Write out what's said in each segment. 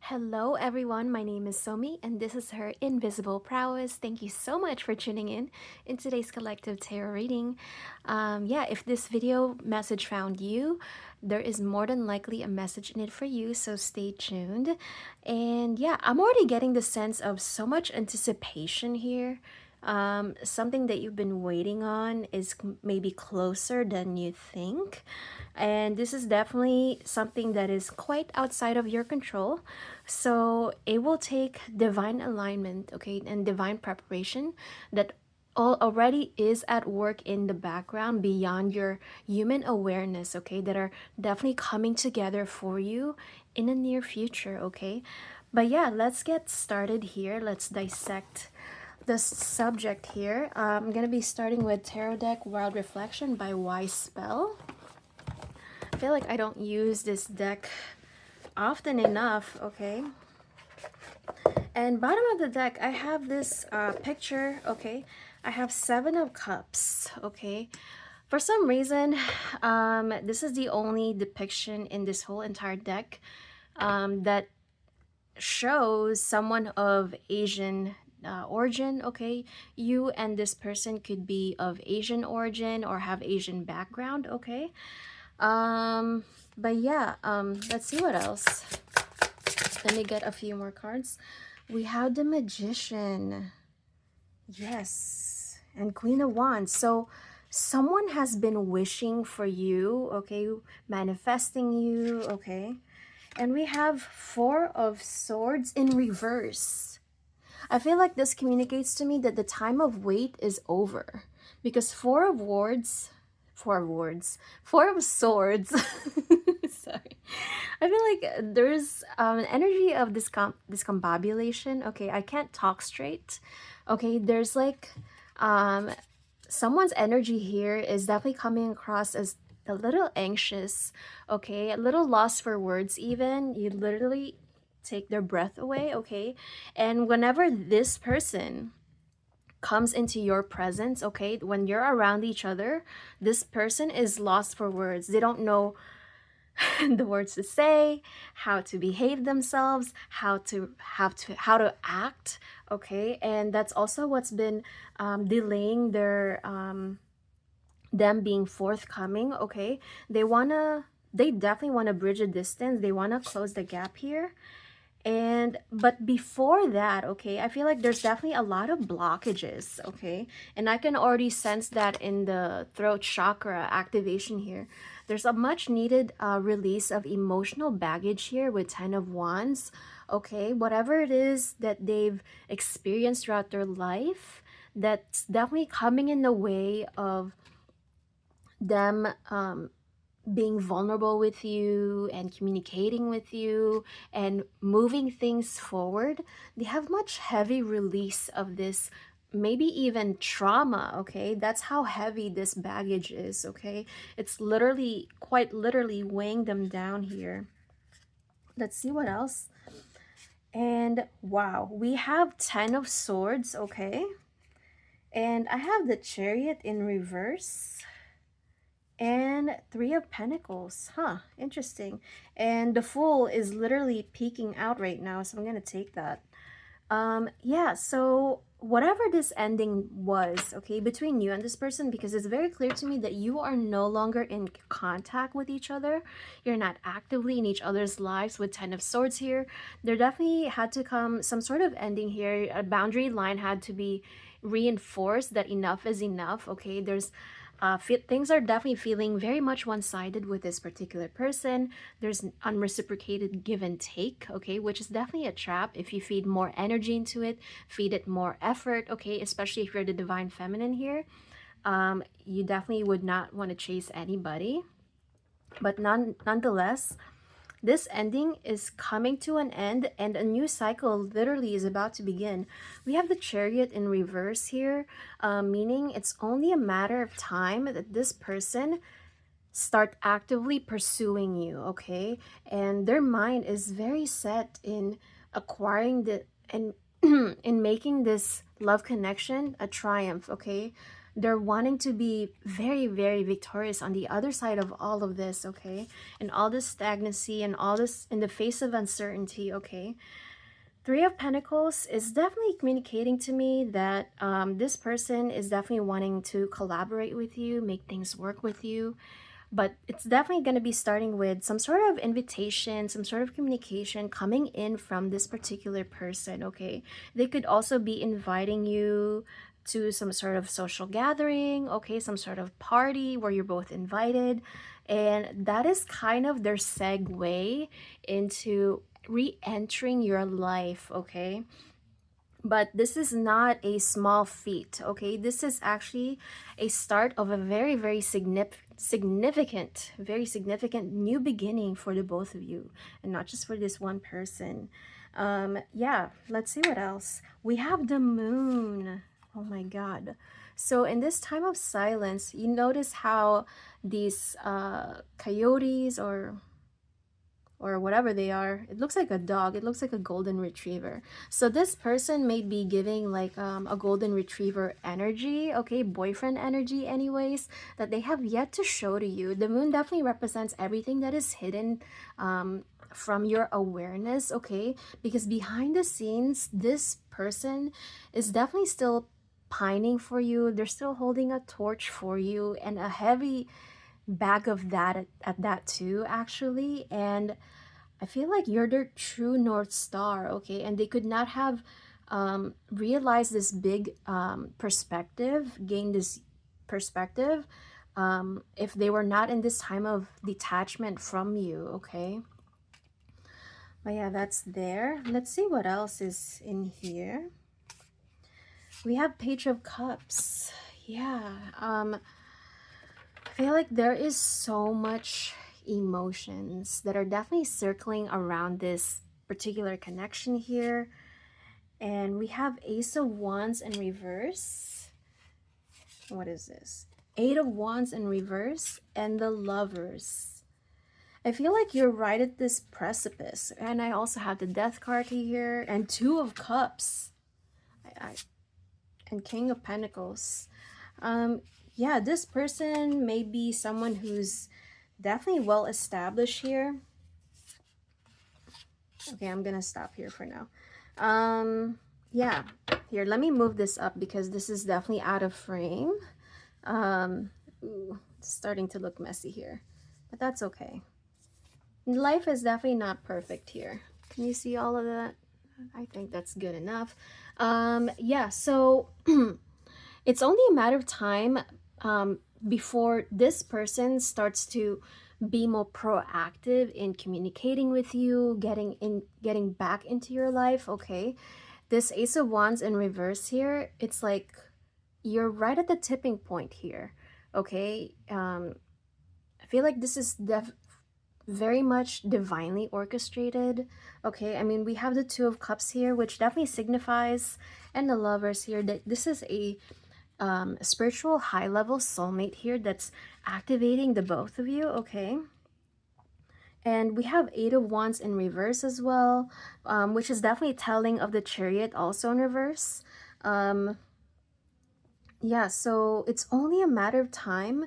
Hello everyone, my name is Somi and this is her Invisible Prowess. Thank you so much for tuning in today's collective tarot reading. If this video message found you, there is more than likely a message in it for you, so stay tuned. And yeah, I'm already getting the sense of so much anticipation here. Something that you've been waiting on is maybe closer than you think. And this is definitely something that is quite outside of your control. So it will take divine alignment, okay, and divine preparation that already is at work in the background beyond your human awareness, okay, that are definitely coming together for you in the near future, okay. But yeah, let's get started here. Let's dissect the subject here. I'm gonna be starting with Tarot Deck Wild Reflection by Wise Spell. I feel like I don't use this deck often enough, okay. And bottom of the deck, I have this picture, okay. I have Seven of Cups, okay. For some reason, this is the only depiction in this whole entire deck that shows someone of Asian origin, okay. You and this person could be of Asian origin or have Asian background, okay. But yeah, let's see what else. Let me get a few more cards. We have the Magician. Yes. And Queen of Wands. So someone has been wishing for you, okay? Manifesting you, okay? And we have Four of Swords in reverse. I feel like this communicates to me that the time of wait is over. Because Four of Swords. Sorry. I feel like there's an energy of discombobulation. Okay, I can't talk straight. Okay, there's like someone's energy here is definitely coming across as a little anxious, okay, a little lost for words even. You literally take their breath away, okay? And whenever this person comes into your presence, okay, when you're around each other, this person is lost for words. They don't know the words to say, how to behave themselves, how to act, okay. And that's also what's been delaying their them being forthcoming, okay. They definitely want to bridge a distance. They want to close the gap here. And but before that, okay, I feel like there's definitely a lot of blockages, okay. And I can already sense that in the throat chakra activation here. There's a much needed release of emotional baggage here with Ten of Wands, okay. Whatever it is that they've experienced throughout their life, that's definitely coming in the way of them being vulnerable with you and communicating with you and moving things forward. They have much heavy release of this, maybe even trauma, okay. That's how heavy this baggage is, okay. It's literally, quite literally, weighing them down here. Let's see what else. And wow, we have Ten of Swords, okay. And I have the Chariot in reverse and Three of Pentacles. Huh, interesting. And the Fool is literally peeking out right now, so I'm gonna take that. Yeah, so whatever this ending was, okay, between you and this person, because it's very clear to me that you are no longer in contact with each other. You're not actively in each other's lives with Ten of Swords here. There definitely had to come some sort of ending here. A boundary line had to be reinforced that enough is enough, okay. There's things are definitely feeling very much one-sided with this particular person. There's an unreciprocated give and take, okay, which is definitely a trap. If you feed more energy into it, feed it more effort, okay, especially if you're the divine feminine here, you definitely would not want to chase anybody. But nonetheless, this ending is coming to an end and a new cycle literally is about to begin. We have the Chariot in reverse here, meaning it's only a matter of time that this person start actively pursuing you, okay. And their mind is very set in acquiring the and in making this love connection a triumph, okay. they're wanting to be very, very victorious on the other side of all of this, okay? And all this stagnancy and all this in the face of uncertainty, okay? Three of Pentacles is definitely communicating to me that this person is definitely wanting to collaborate with you, make things work with you. But it's definitely going to be starting with some sort of invitation, some sort of communication coming in from this particular person, okay? They could also be inviting you to some sort of social gathering, okay? Some sort of party where you're both invited. And that is kind of their segue into re-entering your life, okay? But this is not a small feat, okay? This is actually a start of a very, very very significant new beginning for the both of you, and not just for this one person. Yeah, let's see what else. We have the moon. Oh my God. So in this time of silence, you notice how these coyotes or whatever they are, it looks like a dog, it looks like a golden retriever. So this person may be giving like a golden retriever energy, okay, boyfriend energy anyways, that they have yet to show to you. The moon definitely represents everything that is hidden from your awareness, okay? Because behind the scenes, this person is definitely still pining for you. They're still holding a torch for you, and a heavy bag of that at that too, actually. And I feel like you're their true North Star, okay? And they could not have realized this big perspective, gained this perspective, if they were not in this time of detachment from you, okay? But yeah, that's there. Let's see what else is in here. We have Page of Cups. Yeah. I feel like there is so much emotions that are definitely circling around this particular connection here. And we have Ace of Wands in reverse. What is this? Eight of Wands in reverse and the Lovers. I feel like you're right at this precipice. And I also have the Death card here and Two of Cups. And King of Pentacles. Yeah, this person may be someone who's definitely well established here. Okay, I'm gonna stop here for now. Yeah, here, let me move this up because this is definitely out of frame. Ooh, it's starting to look messy here, but that's okay. Life is definitely not perfect here. Can you see all of that? I think that's good enough. Yeah, so it's only a matter of time before this person starts to be more proactive in communicating with you, getting back into your life, okay? This Ace of Wands in reverse here, it's like you're right at the tipping point here, okay? I feel like this is very much divinely orchestrated, okay? I mean, we have the Two of Cups here, which definitely signifies, and the Lovers here, that this is a spiritual high-level soulmate here that's activating the both of you, okay? And we have Eight of Wands in reverse as well, which is definitely telling of the Chariot also in reverse. Yeah, so it's only a matter of time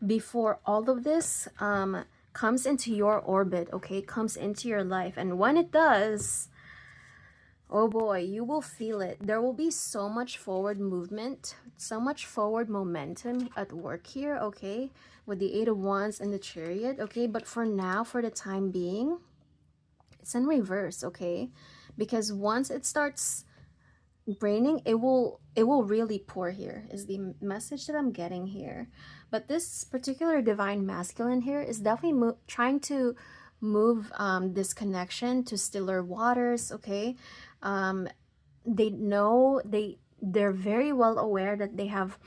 before all of this comes into your orbit, okay? Comes into your life. And when it does, oh boy, you will feel it. There will be so much forward movement, so much forward momentum at work here, okay? With the Eight of Wands and the Chariot, okay? But for now, for the time being, it's in reverse, okay? Because once it starts raining, it will really pour here, is the message that I'm getting here. But this particular divine masculine here is definitely trying to move this connection to stiller waters, okay? They know, they're very well aware that they have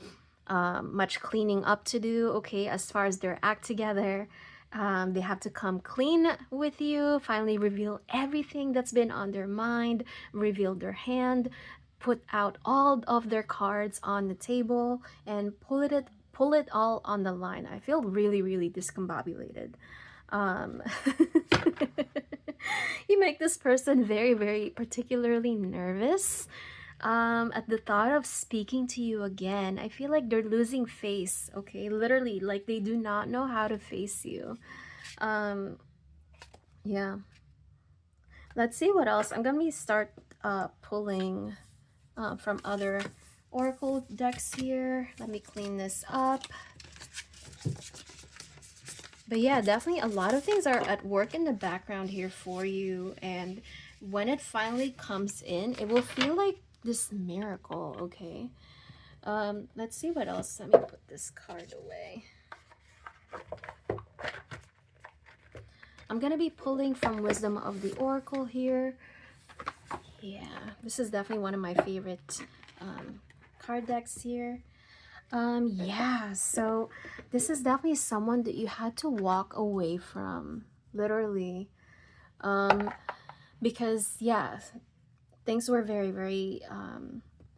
much cleaning up to do, okay, as far as their act together. They have to come clean with you, finally reveal everything that's been on their mind, reveal their hand, put out all of their cards on the table, and pull it all on the line. I feel really, really discombobulated. Um, you make this person very, very particularly nervous. At the thought of speaking to you again, I feel like they're losing face, okay? Literally, like they do not know how to face you. Um, yeah. Let's see what else. I'm gonna be start pulling from other oracle decks here. Let me clean this up. But yeah, definitely a lot of things are at work in the background here for you. And when it finally comes in, it will feel like this miracle, okay? Let's see what else. Let me put this card away. I'm gonna be pulling from Wisdom of the Oracle here. Yeah, this is definitely one of my favorite card decks here. Yeah, so this is definitely someone that you had to walk away from, literally. Um, because yeah, things were very, very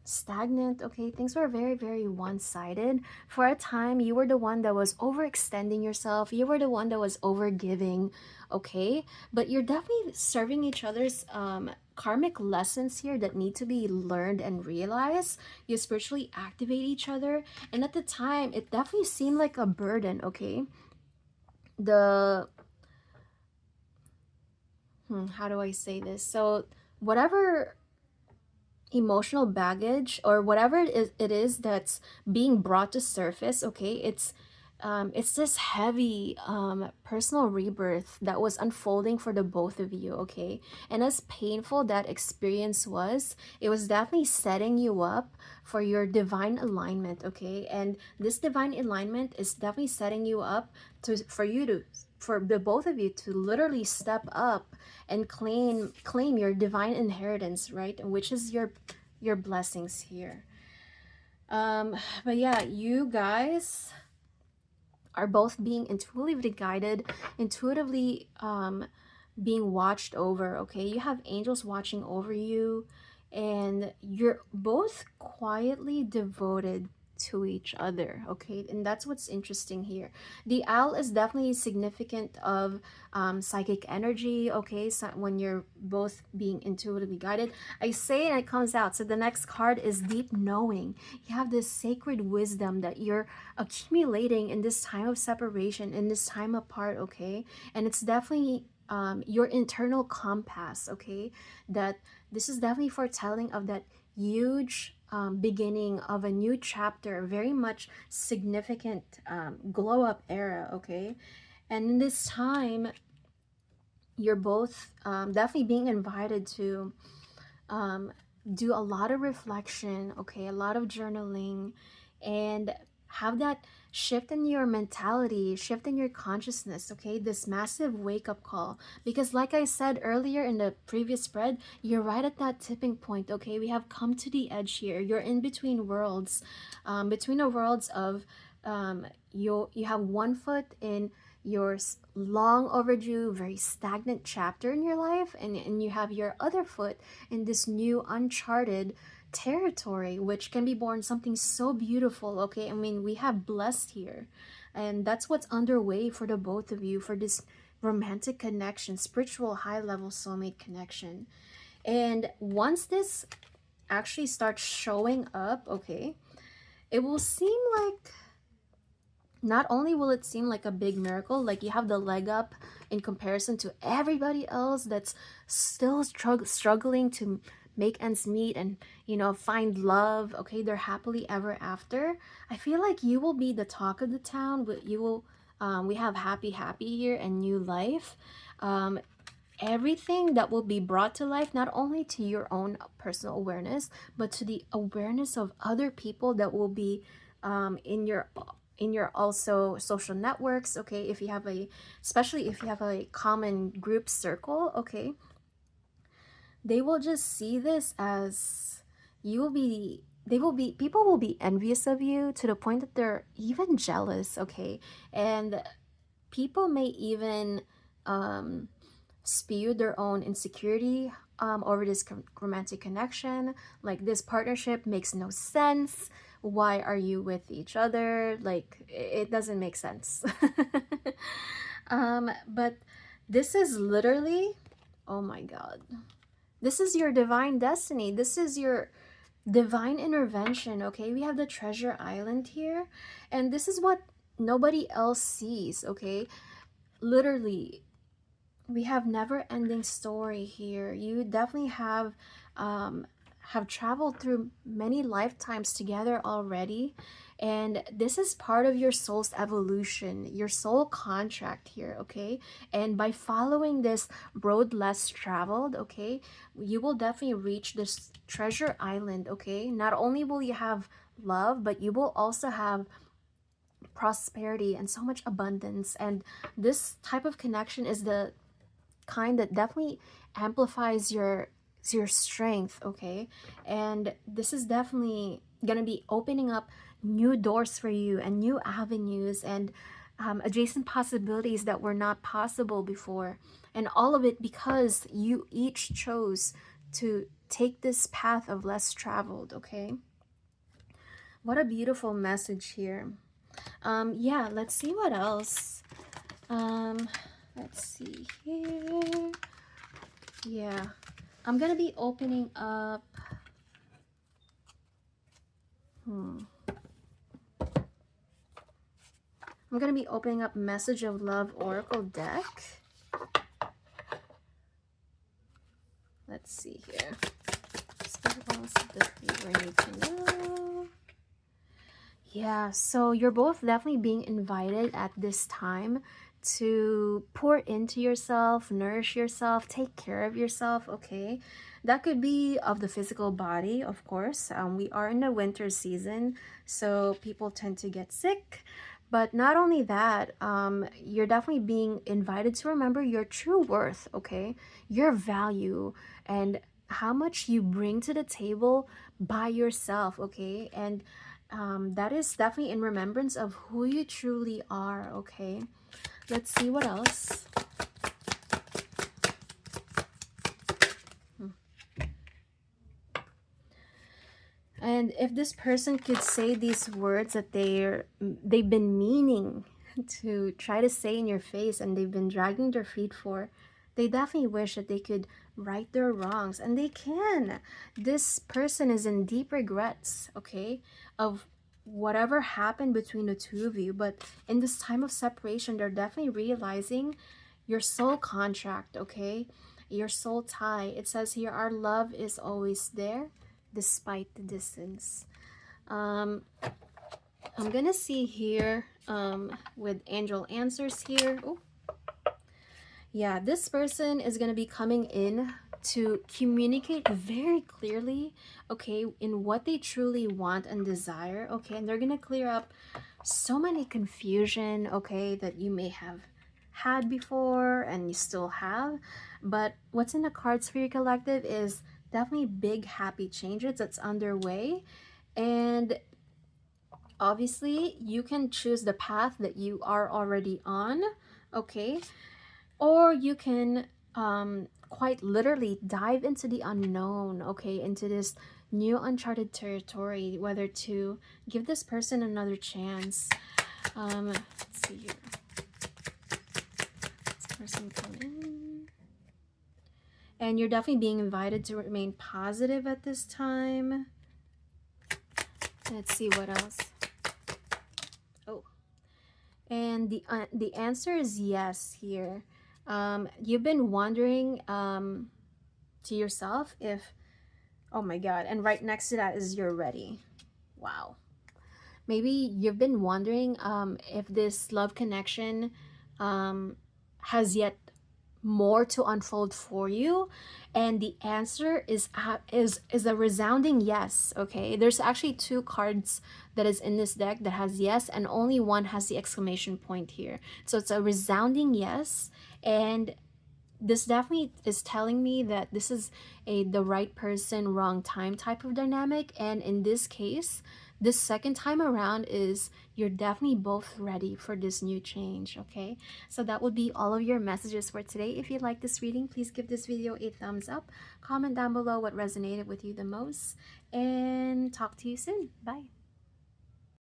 stagnant, okay? Things were very, very one-sided. For a time, you were the one that was overextending yourself. You were the one that was overgiving, okay? But you're definitely serving each other's karmic lessons here that need to be learned and realized. You spiritually activate each other. And at the time, it definitely seemed like a burden, okay? The how do I say this? So whatever emotional baggage or whatever it is that's being brought to surface, okay, it's this heavy personal rebirth that was unfolding for the both of you, okay? And as painful that experience was, it was definitely setting you up for your divine alignment, okay? And this divine alignment is definitely setting you up for the both of you to literally step up and claim your divine inheritance, right? Which is your blessings here. But yeah, you guys are both being intuitively guided, intuitively being watched over, okay? You have angels watching over you, and you're both quietly devoted to each other, okay? And that's what's interesting here. The owl is definitely significant of psychic energy, okay? So when you're both being intuitively guided, I say it and it comes out. So the next card is deep knowing. You have this sacred wisdom that you're accumulating in this time of separation, in this time apart, okay? And it's definitely your internal compass, okay? That this is definitely foretelling of that huge beginning of a new chapter, very much significant glow up era, okay? And in this time, you're both definitely being invited to um, do a lot of reflection, okay, a lot of journaling, and have that shift in your mentality, shift in your consciousness, okay, this massive wake up call. Because, like I said earlier in the previous spread, you're right at that tipping point, okay? We have come to the edge here. You're in between worlds, between the worlds of you have one foot in your long overdue, very stagnant chapter in your life, and you have your other foot in this new uncharted territory, which can be born something so beautiful, okay? I mean, we have blessed here, and that's what's underway for the both of you, for this romantic connection, spiritual high level soulmate connection. And once this actually starts showing up, okay, it will seem like, not only will it seem like a big miracle, like you have the leg up in comparison to everybody else that's still struggling to make ends meet and, you know, find love, okay, they're happily ever after. I feel like you will be the talk of the town, but you will, we have happy here and new life. Everything that will be brought to life, not only to your own personal awareness, but to the awareness of other people that will be in your also social networks, okay? If you have a, especially if you have a common group circle, okay, they will just see this as you will be, they will be, people will be envious of you to the point that they're even jealous, okay? And people may even spew their own insecurity over this romantic connection. Like, this partnership makes no sense. Why are you with each other? Like, it doesn't make sense. But this is literally, oh my God, this is your divine destiny. This is your divine intervention, okay? We have the treasure island here, and this is what nobody else sees, okay? Literally, we have never ending story here. You definitely have traveled through many lifetimes together already, and this is part of your soul's evolution, your soul contract here, okay? And by following this road less traveled, okay, you will definitely reach this treasure island, okay? Not only will you have love, but you will also have prosperity and so much abundance. And this type of connection is the kind that definitely amplifies your strength, okay? And this is definitely gonna be opening up new doors for you and new avenues and adjacent possibilities that were not possible before, and all of it because you each chose to take this path of less traveled, okay? What a beautiful message here. Yeah, let's see what else. um let's see here. Yeah, I'm gonna be opening up. I'm gonna be opening up Message of Love Oracle deck. Let's see here. What else does we need to know? Yeah, so you're both definitely being invited at this time to pour into yourself, nourish yourself, take care of yourself, okay? That could be of the physical body, of course. We are in the winter season, so people tend to get sick. But not only that, you're definitely being invited to remember your true worth, okay? Your value and how much you bring to the table by yourself, okay? And that is definitely in remembrance of who you truly are, okay? Let's see what else. And if this person could say these words that they've been meaning to try to say in your face and they've been dragging their feet for, they definitely wish that they could right their wrongs, and they can. This person is in deep regrets, okay, of whatever happened between the two of you. But in this time of separation, they're definitely realizing your soul contract, okay, your soul tie. It says here, our love is always there despite the distance. I'm gonna see here with angel answers here. Oh, yeah, this person is gonna be coming in to communicate very clearly, okay, in what they truly want and desire, okay, and they're gonna clear up so many confusion, okay, that you may have had before and you still have. But what's in the cards for your collective is definitely big happy changes that's underway, and obviously you can choose the path that you are already on, okay, or you can quite literally dive into the unknown, okay, into this new uncharted territory, whether to give this person another chance. Let's see here. This person come in. And you're definitely being invited to remain positive at this time. Let's see what else. Oh, and the answer is yes here. You've been wondering to yourself if, oh my god, and right next to that is you're ready. Wow. Maybe you've been wondering if this love connection has yet more to unfold for you, and the answer is a resounding yes, okay? There's actually two cards that is in this deck that has yes, and only one has the exclamation point here, so it's a resounding yes. And this definitely is telling me that this is the right person, wrong time type of dynamic. And in this case, this second time around is you're definitely both ready for this new change, okay? So that would be all of your messages for today. If you like this reading, please give this video a thumbs up, comment down below what resonated with you the most, and talk to you soon. Bye.